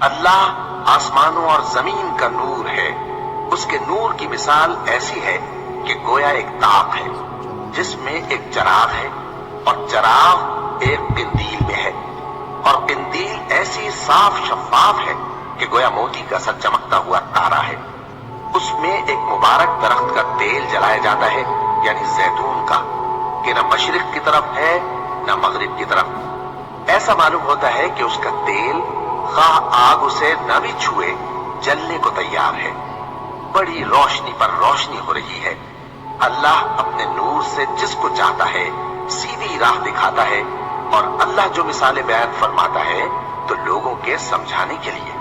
अल्लाह आसमानों और जमीन का नूर है। उसके नूर की मिसाल ऐसी है कि गोया एक ताक है जिसमें एक चराग है और चराग एक कंदील में है, और कंदील ऐसी साफ शफाफ है कि गोया मोती का सा चमकता हुआ तारा है। उसमें एक मुबारक दरख्त का तेल जलाया जाता है, यानी जैतून का, कि न मशरिक की तरफ है न मगरिब की तरफ। ऐसा मालूम होता है कि उसका तेल खाह आग उसे न भी छुए जलने को तैयार है। बड़ी रोशनी पर रोशनी हो रही है। अल्लाह अपने नूर से जिसको चाहता है सीधी राह दिखाता है, और अल्लाह जो मिसालें बयान फरमाता है तो लोगों के समझाने के लिए,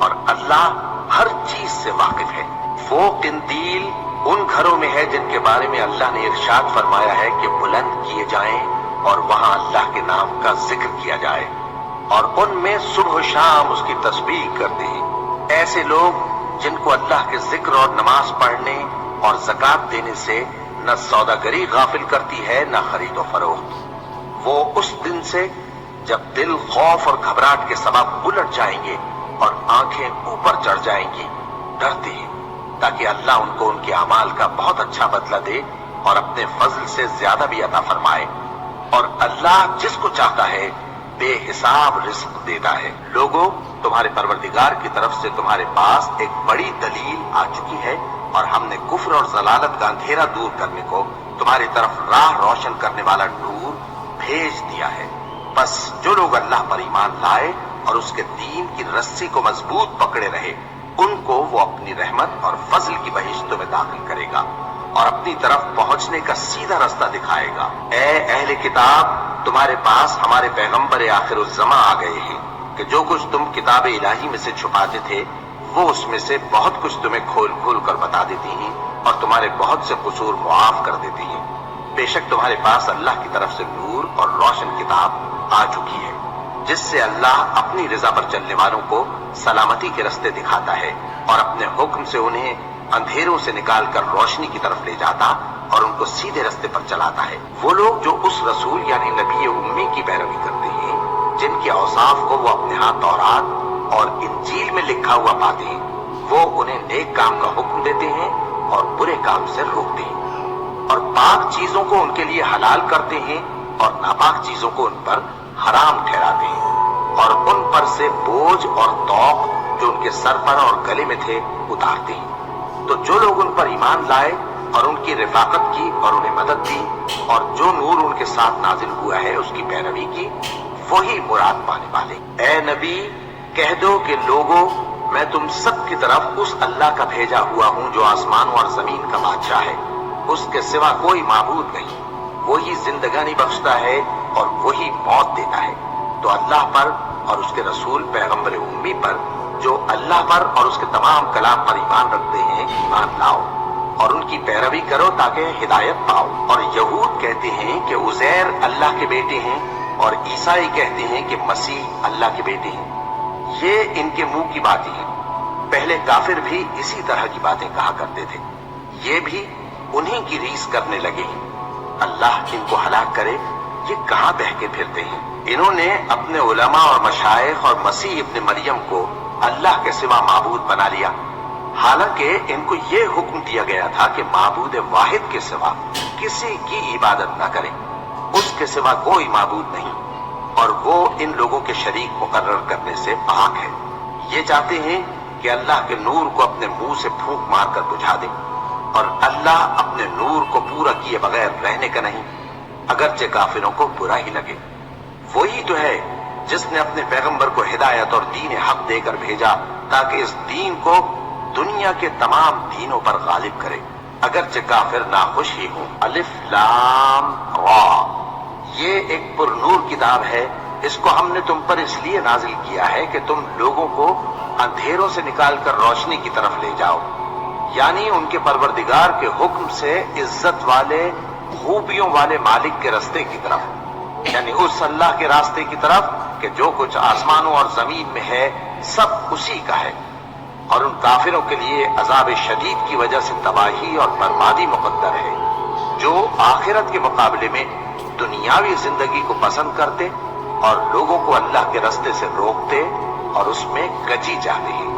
और अल्लाह हर चीज से वाकिफ है। वो कंदील उन घरों में है जिनके बारे में अल्लाह ने इरशाद फरमाया है कि बुलंद किए जाएं और वहां अल्लाह के नाम का जिक्र किया जाए, और उनमें सुबह शाम उसकी तस्बीह करते हैं। ऐसे लोग जिनको अल्लाह के जिक्र और नमाज पढ़ने और ज़कात देने से न सौदागरी गाफिल करती है न खरीदो फरोख्त। वो उस दिन से जब दिल खौफ और घबराहट के सबब उलट जाएंगे और आंखें ऊपर चढ़ जाएंगी, डरते हैं ताकि अल्लाह उनको उनके अमाल का बहुत अच्छा बदला दे और अपने फजल से ज्यादा भी अता फरमाए। और अल्लाह जिसको चाहता है बेहिसाब रिस्क देता है। लोगों, तुम्हारे परवरदिगार की तरफ से तुम्हारे पास एक बड़ी दलील आ चुकी है, और हमने कुफ्र और जलालत का अंधेरा दूर करने को तुम्हारी तरफ राह रोशन करने वाला नूर भेज दिया है। बस जो लोग अल्लाह पर ईमान लाए और उसके दीन की रस्सी को मजबूत पकड़े रहे, उनको वो अपनी रहमत और फजल की बहिश्तों में दाखिल करेगा और अपनी तरफ पहुंचने का सीधा रास्ता दिखाएगा। ए अहले किताब, तुम्हारे पास हमारे पैगंबर आखिरुज़्ज़मा आ गए हैं कि जो कुछ तुम किताब इलाही में से छुपाते थे वो उसमें से बहुत कुछ तुम्हें खोल खोल कर बता देती हैं और तुम्हारे बहुत से कसूर मुआफ कर देती हैं। बेशक तुम्हारे पास अल्लाह की तरफ से नूर और रोशन किताब आ चुकी है, जिससे अल्लाह अपनी रजा पर चलने वालों को सलामती के रास्ते दिखाता है और अपने हुक्म से उन्हें अंधेरों से निकालकर रोशनी की तरफ ले जाता और उनको सीधे रास्ते पर चलाता है। वो लोग जो उस रसूल यानी नबी उम्मी की पैरवी करते हैं, जिनके औसाफ को वो अपने हाथ तौरात और इंजील में लिखा हुआ पाते हैं, वो उन्हें नेक काम का हुक्म देते हैं और बुरे काम से रोकते हैं, और पाक चीजों को उनके लिए हलाल करते हैं और नापाक चीजों को उन पर हराम ठहराते हैं, और उन पर से बोझ और तौक जो उनके सर पर और गले में थे उतारते हैं। तो जो लोग उन पर ईमान लाए और उनकी रिफाकत की और उन्हें मदद दी और जो नूर उनके साथ नाजिल हुआ है उसकी पैरवी की, वही मुराद पाने वाले। ए नबी, कह दो कि लोगों, मैं तुम सब की तरफ उस अल्लाह का भेजा हुआ हूं जो आसमान और जमीन का बादशाह है। उसके सिवा कोई माबूद नहीं। वही जिंदगानी बख्शता है और वही मौत देता है। तो अल्लाह पर और उसके रसूल पैगंबर उम्मी पर, जो अल्लाह पर और उसके तमाम कलाम पर ईमान रखते हैं, ईमान लाओ और उनकी पैरवी करो ताकि हिदायत पाओ। और यहूद कहते हैं कि उज़ैर अल्लाह के बेटे हैं और ईसाई कहते हैं कि मसीह अल्लाह के बेटे हैं। ये इनके मुंह की बातें हैं। पहले काफिर भी इसी तरह की बातें कहा करते थे। ये भी उन्हीं की रीस करने लगे हैं। अल्लाह इनको हलाक करे, ये कहां बहके फिरते हैं। इन्होंने अपने उलमा और मशाइख और मसीह इब्न मरियम को अल्लाह के सिवा माबूद बना लिया, हालांकि इनको ये हुक्म दिया गया था कि माबूद वाहिद के सिवा किसी की इबादत न करें। उसके सिवा कोई माबूद नहीं और वो इन लोगों के शरीक मुकर्रर करने से पाक है। ये चाहते हैं कि अल्लाह के नूर को अपने मुंह से फूंक मारकर बुझा दे, और अल्लाह अपने नूर को पूरा किए बगैर रहने का नहीं, अगरचे काफिरों को बुरा ही लगे। वही तो है जिसने अपने पैगंबर को हिदायत और दीन हक देकर भेजा ताकि इस दीन को दुनिया के तमाम दीनों पर गालिब करे, अगरचे काफिर नाखुश ही हों। अलिफ लाम रा, ये एक पुरनूर किताब है। इसको हमने तुम पर इसलिए नाजिल किया है कि तुम लोगों को अंधेरों से निकालकर रोशनी की तरफ ले जाओ, यानी उनके परवरदिगार के हुक्म से इज्जत वाले खूबियों वाले मालिक के रास्ते की तरफ, यानी उस अल्लाह के रास्ते की तरफ कि जो कुछ आसमानों और जमीन में है सब उसी का है। और उन काफिरों के लिए अजाब शदीद की वजह से तबाही और बर्बादी मुकद्दर है, जो आखिरत के मुकाबले में दुनियावी जिंदगी को पसंद करते और लोगों को अल्लाह के रास्ते से रोकते और उसमें कजी जाते हैं।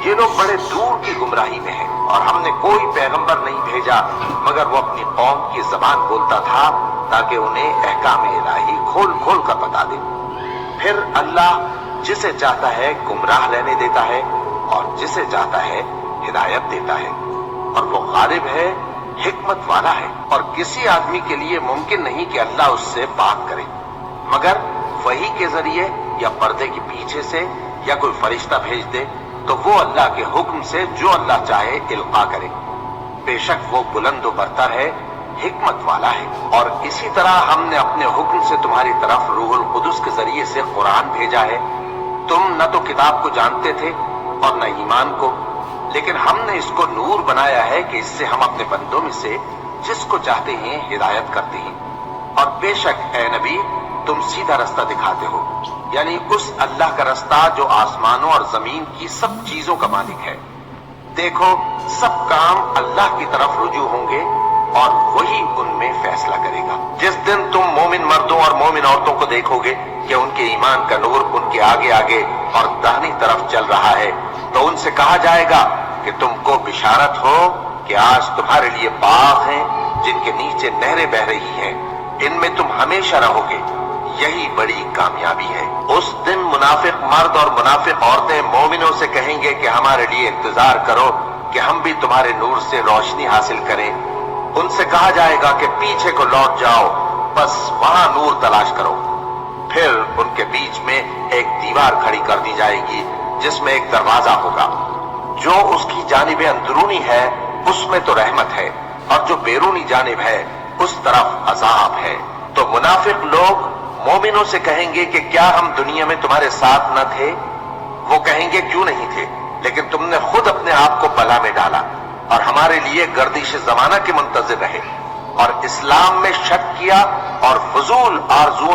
ये लोग बड़े दूर की गुमराही में हैं और हमने कोई पैगंबर नहीं भेजा मगर वो अपनी कौम की जबान बोलता था ताकि उन्हें अहकाम इलाही खोल खोल कर बता दे। फिर अल्लाह जिसे चाहता है गुमराह रहने देता है और जिसे चाहता है हिदायत देता है, और वो गालिब है, हिकमत वाला है। और किसी आदमी के लिए मुमकिन नहीं कि अल्लाह उससे बात करे मगर वही के जरिए या पर्दे के पीछे से या कोई फरिश्ता भेज दे तो वो अल्लाह के हुक्म से जो अल्लाह चाहे इल्का करे। बेशक वो बुलंद व बरतर है, हिकमत वाला है। और इसी तरह हमने अपने हुक्म से तुम्हारी तरफ रूहुल कुदस के जरिए से कुरान भेजा है। तुम न तो किताब को जानते थे और न ईमान को, लेकिन हमने इसको नूर बनाया है कि इससे हम अपने बंदों में से जिसको चाहते हैं हिदायत करते हैं। और बेशक ए नबी तुम सीधा रास्ता दिखाते हो, यानी उस अल्लाह का रास्ता जो आसमानों और जमीन की सब चीजों का मालिक है। देखो सब काम अल्लाह की तरफ रुजू होंगे और वही उनमें फैसला करेगा। जिस दिन तुम मोमिन मर्दों और मोमिन औरतों को देखोगे कि उनके ईमान का नूर उनके आगे आगे और दाहिनी तरफ चल रहा है, तो उनसे कहा जाएगा कि तुमको बिशारत हो कि आज तुम्हारे लिए बाग हैं जिनके नीचे नहरें बह रही हैं, इनमें तुम हमेशा रहोगे, यही बड़ी कामयाबी है। उस दिन मुनाफिक मर्द और मुनाफिक औरतें मोमिनों से कहेंगे कि हमारे लिए इंतजार करो कि हम भी तुम्हारे नूर से रोशनी हासिल करें। उनसे कहा जाएगा कि पीछे को लौट जाओ, बस वहां नूर तलाश करो। फिर उनके बीच में एक दीवार खड़ी कर दी जाएगी जिसमें एक दरवाजा होगा। जो उसकी जानिब अंदरूनी है उसमें तो रहमत है और जो बैरूनी जानिब है उस तरफ अजाब है। तो मुनाफिक लोग मोमिनों से कहेंगे कि क्या हम दुनिया में तुम्हारे साथ न थे? वो कहेंगे क्यों नहीं थे, लेकिन तुमने खुद अपने आप को बला में डाला और हमारे लिए गर्दिश जमाना के मुंतजिर रहे और इस्लाम में शक किया और फजूल आरज़ू